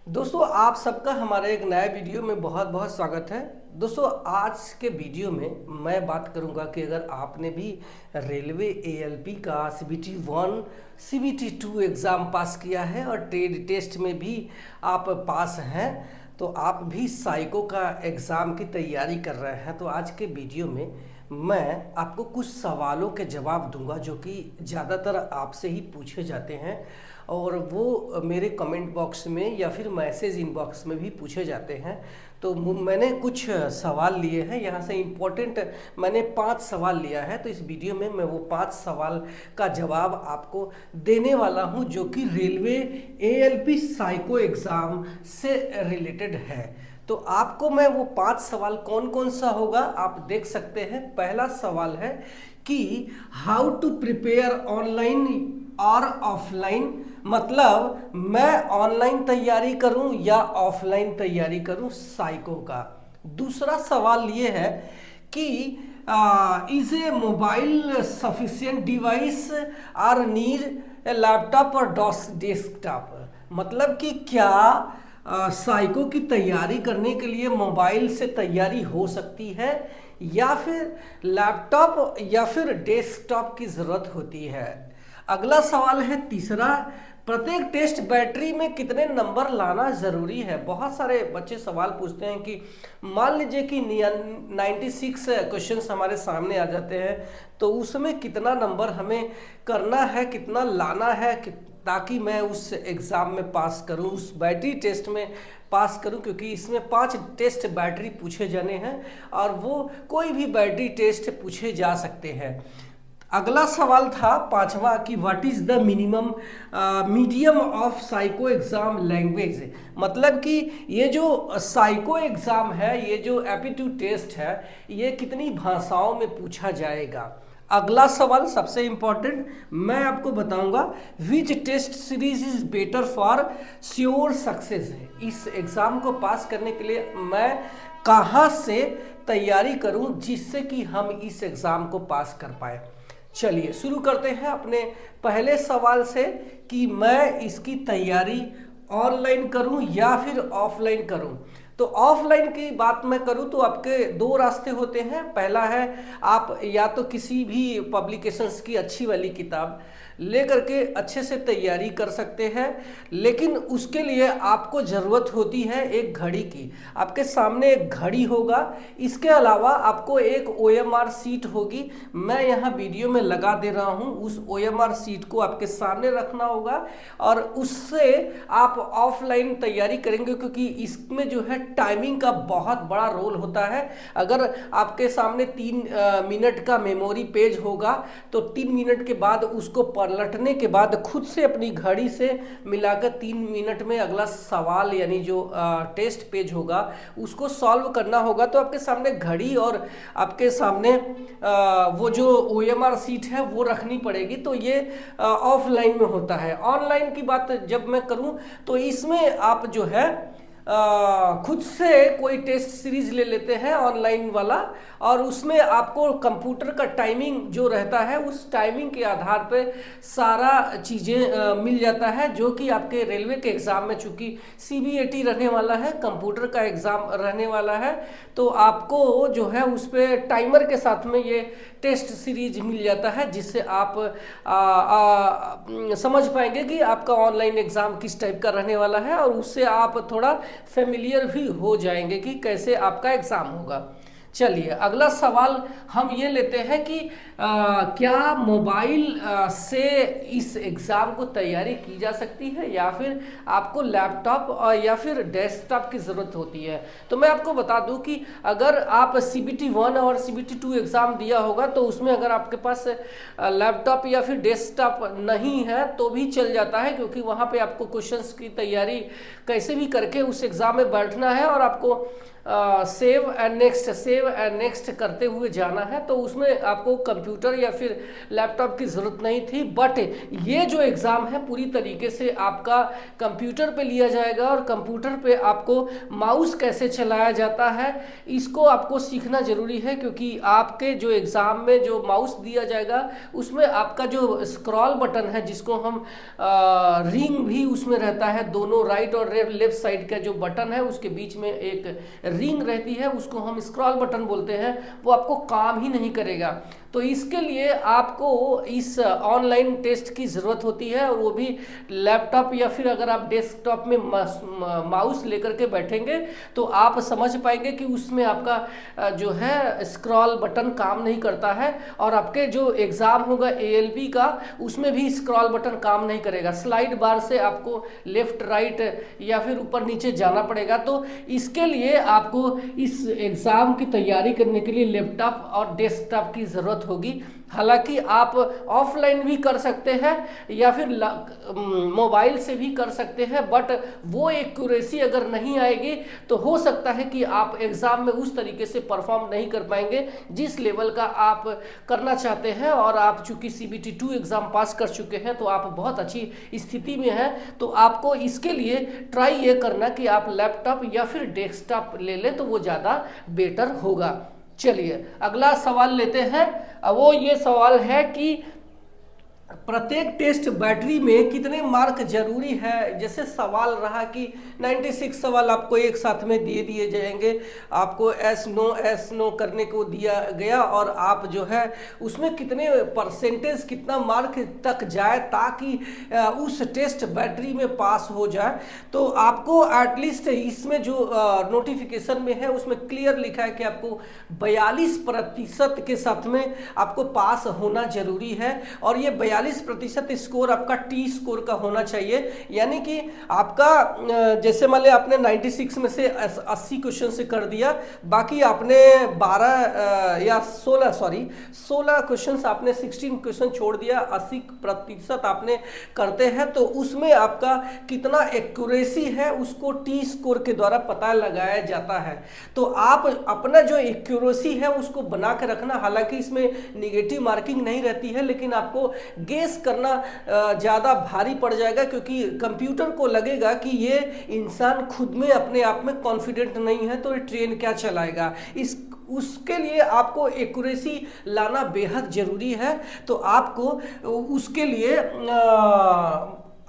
दोस्तों आप सबका हमारे एक नए वीडियो में बहुत बहुत स्वागत है। दोस्तों आज के वीडियो में मैं बात करूंगा कि अगर आपने भी रेलवे एएलपी का सीबीटी 1 सीबीटी 2 एग्ज़ाम पास किया है और ट्रेड टेस्ट में भी आप पास हैं, तो आप भी साइको का एग्ज़ाम की तैयारी कर रहे हैं, तो आज के वीडियो में मैं आपको कुछ सवालों के जवाब दूंगा जो कि ज़्यादातर आपसे ही पूछे जाते हैं और वो मेरे कमेंट बॉक्स में या फिर मैसेज इनबॉक्स में भी पूछे जाते हैं। तो मैंने कुछ सवाल लिए हैं, यहाँ से इम्पोर्टेंट मैंने 5 सवाल लिया है, तो इस वीडियो में मैं वो 5 सवाल का जवाब आपको देने वाला हूँ जो कि रेलवे एएलपी साइको एग्ज़ाम से रिलेटेड है। तो आपको मैं वो 5 सवाल कौन कौन सा होगा आप देख सकते हैं। पहला सवाल है कि हाउ टू प्रिपेयर ऑनलाइन और ऑफलाइन, मतलब मैं ऑनलाइन तैयारी करूं या ऑफलाइन तैयारी करूं साइको का। दूसरा सवाल ये है कि is a mobile sufficient device और नीड लैपटॉप और डेस्कटॉप, मतलब कि क्या साइको की तैयारी करने के लिए मोबाइल से तैयारी हो सकती है या फिर लैपटॉप या फिर डेस्कटॉप की ज़रूरत होती है। अगला सवाल है तीसरा, प्रत्येक टेस्ट बैटरी में कितने नंबर लाना ज़रूरी है। बहुत सारे बच्चे सवाल पूछते हैं कि मान लीजिए कि 96 क्वेश्चंस हमारे सामने आ जाते हैं, तो उसमें कितना नंबर हमें करना है, कितना लाना है ताकि मैं उस एग्ज़ाम में पास करूं, उस बैटरी टेस्ट में पास करूं, क्योंकि इसमें 5 टेस्ट बैटरी पूछे जाने हैं और वो कोई भी बैटरी टेस्ट पूछे जा सकते हैं। अगला सवाल था पांचवा कि what is the minimum medium of psycho exam language, मतलब कि ये जो साइको एग्ज़ाम है, ये जो एप्टीट्यूड टेस्ट है, ये कितनी भाषाओं में पूछा जाएगा। अगला सवाल सबसे इंपॉर्टेंट, मैं आपको बताऊंगा which test series is better for sure success है। इस एग्ज़ाम को पास करने के लिए मैं कहाँ से तैयारी करूं जिससे कि हम इस एग्ज़ाम को पास कर पाए। चलिए शुरू करते हैं अपने पहले सवाल से कि मैं इसकी तैयारी ऑनलाइन करूं या फिर ऑफलाइन करूं। तो ऑफलाइन की बात मैं करूं तो आपके 2 रास्ते होते हैं। पहला है आप या तो किसी भी पब्लिकेशंस की अच्छी वाली किताब लेकर के अच्छे से तैयारी कर सकते हैं, लेकिन उसके लिए आपको ज़रूरत होती है एक घड़ी की। आपके सामने एक घड़ी होगा, इसके अलावा आपको एक OMR सीट होगी, मैं यहाँ वीडियो में लगा दे रहा हूँ। उस OMR सीट को आपके सामने रखना होगा और उससे आप ऑफलाइन तैयारी करेंगे, क्योंकि इसमें जो है टाइमिंग का बहुत बड़ा रोल होता है। अगर आपके सामने 3 मिनट का मेमोरी पेज होगा तो 3 मिनट के बाद उसको पलटने के बाद खुद से अपनी घड़ी से मिलाकर 3 मिनट में अगला सवाल यानी जो टेस्ट पेज होगा उसको सॉल्व करना होगा। तो आपके सामने घड़ी और आपके सामने वो जो OMR सीट है वो रखनी पड़ेगी। तो ये ऑफलाइन में होता है। ऑनलाइन की बात जब मैं करूं तो इसमें आप जो है खुद से कोई टेस्ट सीरीज ले लेते हैं ऑनलाइन वाला, और उसमें आपको कंप्यूटर का टाइमिंग जो रहता है उस टाइमिंग के आधार पे सारा चीज़ें मिल जाता है, जो कि आपके रेलवे के एग्ज़ाम में चूँकि CBAT रहने वाला है, कंप्यूटर का एग्ज़ाम रहने वाला है, तो आपको जो है उस पर टाइमर के साथ में ये टेस्ट सीरीज मिल जाता है, जिससे आप समझ पाएंगे कि आपका ऑनलाइन एग्ज़ाम किस टाइप का रहने वाला है, और उससे आप थोड़ा फेमिलियर भी हो जाएंगे कि कैसे आपका एग्ज़ाम होगा। चलिए अगला सवाल हम ये लेते हैं कि क्या मोबाइल से इस एग्ज़ाम को तैयारी की जा सकती है या फिर आपको लैपटॉप या फिर डेस्कटॉप की ज़रूरत होती है। तो मैं आपको बता दूं कि अगर आप CBT 1 और CBT 2 एग्ज़ाम दिया होगा तो उसमें अगर आपके पास लैपटॉप या फिर डेस्कटॉप नहीं है तो भी चल जाता है, क्योंकि वहाँ पे आपको क्वेश्चंस की तैयारी कैसे भी करके उस एग्ज़ाम में बैठना है और आपको सेव सेव एंड नेक्स्ट करते हुए जाना है, तो उसमें आपको कंप्यूटर या फिर लैपटॉप की ज़रूरत नहीं थी। बट ये जो एग्ज़ाम है पूरी तरीके से आपका कंप्यूटर पे लिया जाएगा, और कंप्यूटर पे आपको माउस कैसे चलाया जाता है इसको आपको सीखना ज़रूरी है, क्योंकि आपके जो एग्ज़ाम में जो माउस दिया जाएगा उसमें आपका जो स्क्रॉल बटन है, जिसको हम रिंग भी उसमें रहता है, दोनों राइट और लेफ्ट साइड का जो बटन है उसके बीच में एक रिंग रहती है, उसको हम स्क्रॉल बटन बोलते हैं, वो आपको काम ही नहीं करेगा। तो इसके लिए आपको इस ऑनलाइन टेस्ट की ज़रूरत होती है, और वो भी लैपटॉप या फिर अगर आप डेस्कटॉप में माउस लेकर के बैठेंगे तो आप समझ पाएंगे कि उसमें आपका जो है स्क्रॉल बटन काम नहीं करता है, और आपके जो एग्ज़ाम होगा ALP का उसमें भी स्क्रॉल बटन काम नहीं करेगा। स्लाइड बार से आपको लेफ्ट राइट या फिर ऊपर नीचे जाना पड़ेगा। तो इसके लिए आपको इस एग्ज़ाम की तैयारी करने के लिए लैपटॉप और डेस्कटॉप की ज़रूरत होगी। हालांकि आप ऑफलाइन भी कर सकते हैं या फिर मोबाइल से भी कर सकते हैं, बट वो एक्यूरेसी अगर नहीं आएगी तो हो सकता है कि आप एग्ज़ाम में उस तरीके से परफॉर्म नहीं कर पाएंगे जिस लेवल का आप करना चाहते हैं। और आप चूंकि CBT 2 एग्ज़ाम पास कर चुके हैं तो आप बहुत अच्छी स्थिति में हैं, तो आपको इसके लिए ट्राई ये करना कि आप लैपटॉप या फिर डेस्कटॉप ले लें, तो वो ज़्यादा बेटर होगा। चलिए अगला सवाल लेते हैं। वो ये सवाल है कि प्रत्येक टेस्ट बैटरी में कितने मार्क जरूरी है। जैसे सवाल रहा कि 96 सवाल आपको एक साथ में दे दिए जाएंगे, आपको एस नो करने को दिया गया, और आप जो है उसमें कितने परसेंटेज कितना मार्क तक जाए ताकि उस टेस्ट बैटरी में पास हो जाए। तो आपको एटलीस्ट इसमें जो नोटिफिकेशन में है उसमें क्लियर लिखा है कि आपको 42% के साथ में आपको पास होना जरूरी है, और ये 42% स्कोर आपका T स्कोर का होना चाहिए। यानी कि आपका जैसे मान लिया आपने 96 में से 80 क्वेश्चन से कर दिया, बाकी आपने 16 क्वेश्चन आपने 16 क्वेश्चन छोड़ दिया, 80% आपने करते हैं, तो उसमें आपका कितना एक्यूरेसी है उसको T स्कोर के द्वारा पता लगाया जाता है। तो आप अपना जो एक्यूरेसी है उसको बना के रखना। हालांकि इसमें निगेटिव मार्किंग नहीं रहती है, लेकिन आपको गेस करना ज़्यादा भारी पड़ जाएगा, क्योंकि कंप्यूटर को लगेगा कि ये इंसान खुद में अपने आप में कॉन्फिडेंट नहीं है, तो ये ट्रेन क्या चलाएगा। उसके लिए आपको एक्यूरेसी लाना बेहद जरूरी है। तो आपको उसके लिए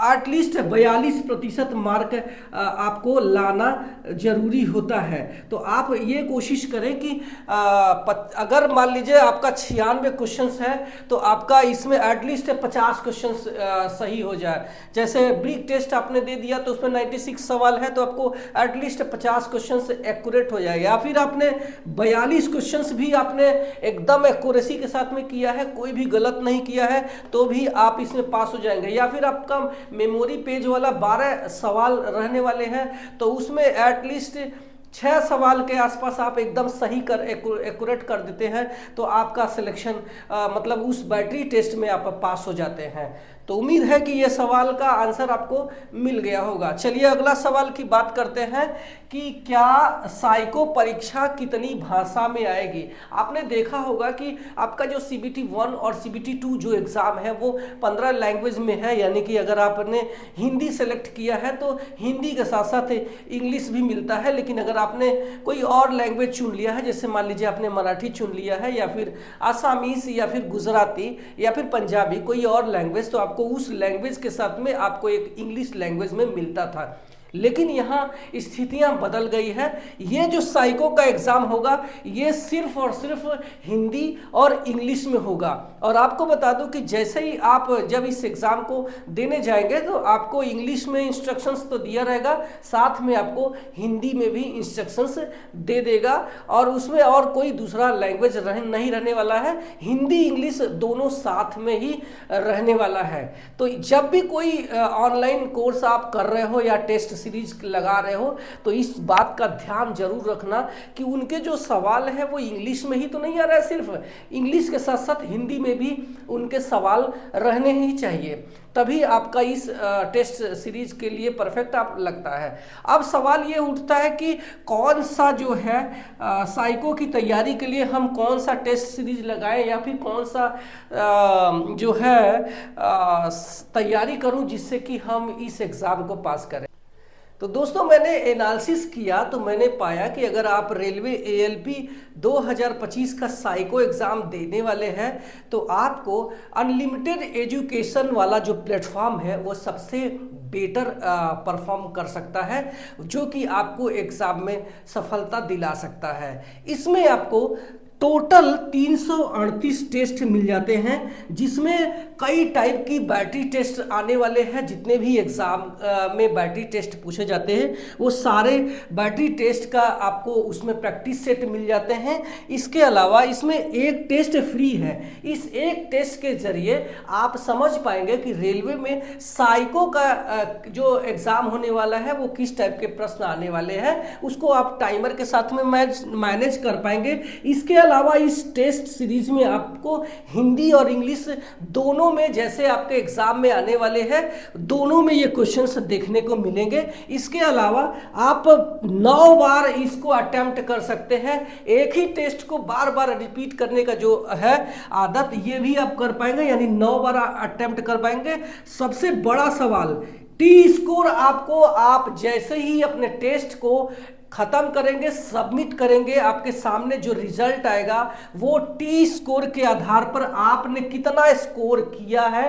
एटलीस्ट 42% मार्क आपको लाना जरूरी होता है। तो आप ये कोशिश करें कि अगर मान लीजिए आपका 96 क्वेश्चंस है तो आपका इसमें एटलीस्ट 50 क्वेश्चंस सही हो जाए। जैसे ब्रीक टेस्ट आपने दे दिया तो उसमें 96 सवाल है, तो आपको एटलीस्ट 50 क्वेश्चंस एक्यूरेट हो जाए, या फिर आपने 42 क्वेश्चंस भी आपने एकदम एक्यूरेसी के साथ में किया है, कोई भी गलत नहीं किया है, तो भी आप इसमें पास हो जाएंगे। या फिर आपका मेमोरी पेज वाला 12 सवाल रहने वाले हैं, तो उसमें एटलीस्ट 6 सवाल के आसपास आप एकदम सही कर एक्यूरेट कर देते हैं, तो आपका सिलेक्शन मतलब उस बैटरी टेस्ट में आप पास हो जाते हैं। तो उम्मीद है कि यह सवाल का आंसर आपको मिल गया होगा। चलिए अगला सवाल की बात करते हैं कि क्या साइको परीक्षा कितनी भाषा में आएगी। आपने देखा होगा कि आपका जो CBT 1 और CBT 2 जो एग्ज़ाम है वो 15 लैंग्वेज में है, यानी कि अगर आपने हिंदी सेलेक्ट किया है तो हिंदी के साथ साथ इंग्लिश भी मिलता है। लेकिन अगर आपने कोई और लैंग्वेज चुन लिया है, जैसे मान लीजिए आपने मराठी चुन लिया है, या फिर आसामीस, या फिर गुजराती, या फिर पंजाबी, कोई और लैंग्वेज, तो आपको उस लैंग्वेज के साथ में आपको एक इंग्लिश लैंग्वेज में मिलता था। लेकिन यहाँ स्थितियाँ बदल गई है। ये जो साइको का एग्ज़ाम होगा ये सिर्फ और सिर्फ हिंदी और इंग्लिश में होगा। और आपको बता दूं कि जैसे ही आप जब इस एग्ज़ाम को देने जाएंगे तो आपको इंग्लिश में इंस्ट्रक्शंस तो दिया रहेगा, साथ में आपको हिंदी में भी इंस्ट्रक्शंस दे देगा, और उसमें और कोई दूसरा लैंग्वेज नहीं रहने वाला है। हिंदी इंग्लिश दोनों साथ में ही रहने वाला है। तो जब भी कोई ऑनलाइन कोर्स आप कर रहे हो या टेस्ट सीरीज लगा रहे हो तो इस बात का ध्यान जरूर रखना कि उनके जो सवाल है वो इंग्लिश में ही तो नहीं आ रहा है, सिर्फ इंग्लिश के साथ साथ हिंदी में भी उनके सवाल रहने ही चाहिए, तभी आपका इस टेस्ट सीरीज के लिए परफेक्ट आप लगता है। अब सवाल ये उठता है कि कौन सा जो है साइको की तैयारी के लिए हम कौन सा टेस्ट सीरीज लगाएं या फिर कौन सा जो है तैयारी करूं जिससे कि हम इस एग्ज़ाम को पास करें। तो दोस्तों मैंने एनालिसिस किया तो मैंने पाया कि अगर आप रेलवे ALP 2025 का साइको एग्ज़ाम देने वाले हैं तो आपको अनलिमिटेड एजुकेशन वाला जो प्लेटफॉर्म है वो सबसे बेटर परफॉर्म कर सकता है, जो कि आपको एग्ज़ाम में सफलता दिला सकता है। इसमें आपको टोटल 338 टेस्ट मिल जाते हैं, जिसमें कई टाइप की बैटरी टेस्ट आने वाले हैं। जितने भी एग्ज़ाम में बैटरी टेस्ट पूछे जाते हैं वो सारे बैटरी टेस्ट का आपको उसमें प्रैक्टिस सेट मिल जाते हैं। इसके अलावा इसमें एक टेस्ट फ्री है। इस एक टेस्ट के ज़रिए आप समझ पाएंगे कि रेलवे में साइको का जो एग्ज़ाम होने वाला है वो किस टाइप के प्रश्न आने वाले हैं, उसको आप टाइमर के साथ में मैनेज कर पाएंगे। इसके अलावा इस टेस्ट सीरीज में आपको हिंदी और इंग्लिश दोनों में, जैसे आपके एग्जाम में आने वाले हैं, दोनों में ये क्वेश्चंस देखने को मिलेंगे। इसके अलावा आप 9 बार इसको अटेम्प्ट कर सकते हैं। एक ही टेस्ट को बार बार रिपीट करने का जो है आदत, ये भी आप कर पाएंगे, यानी 9 बार अटेम्प्ट कर पाएंगे। सबसे बड़ा सवाल टी स्कोर आपको, आप जैसे ही अपने टेस्ट को खत्म करेंगे, सबमिट करेंगे, आपके सामने जो रिजल्ट आएगा वो टी स्कोर के आधार पर आपने कितना स्कोर किया है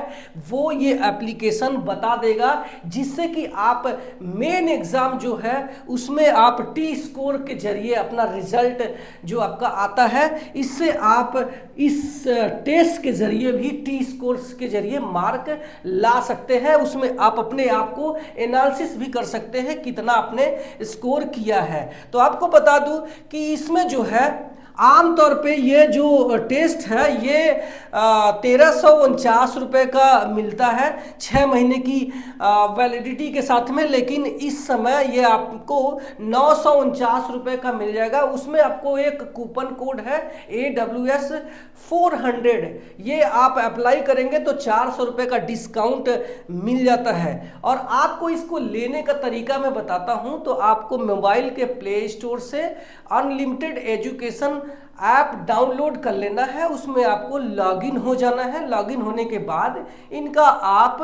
वो ये एप्लीकेशन बता देगा, जिससे कि आप मेन एग्जाम जो है उसमें आप टी स्कोर के जरिए अपना रिजल्ट जो आपका आता है, इससे आप इस टेस्ट के जरिए भी टी स्कोर के जरिए मार्क ला सकते हैं। उसमें आप अपने आप को एनालिसिस भी कर सकते हैं कितना आपने स्कोर किया है। तो आपको बता दूं कि इसमें जो है आमतौर पे ये जो टेस्ट है ये 1349 रुपये का मिलता है 6 महीने की वैलिडिटी के साथ में, लेकिन इस समय ये आपको 949 रुपये का मिल जाएगा। उसमें आपको एक कूपन कोड है AWS 400, ये आप अप्लाई करेंगे तो 400 रुपये का डिस्काउंट मिल जाता है। और आपको इसको लेने का तरीका मैं बताता हूं, तो आपको मोबाइल के प्ले स्टोर से अनलिमिटेड एजुकेशन ऐप डाउनलोड कर लेना है। उसमें आपको लॉगिन हो जाना है। लॉगिन होने के बाद इनका आप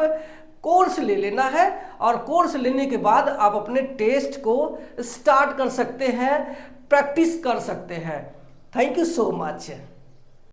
कोर्स ले लेना है, और कोर्स लेने के बाद आप अपने टेस्ट को स्टार्ट कर सकते हैं, प्रैक्टिस कर सकते हैं। Thank you so much.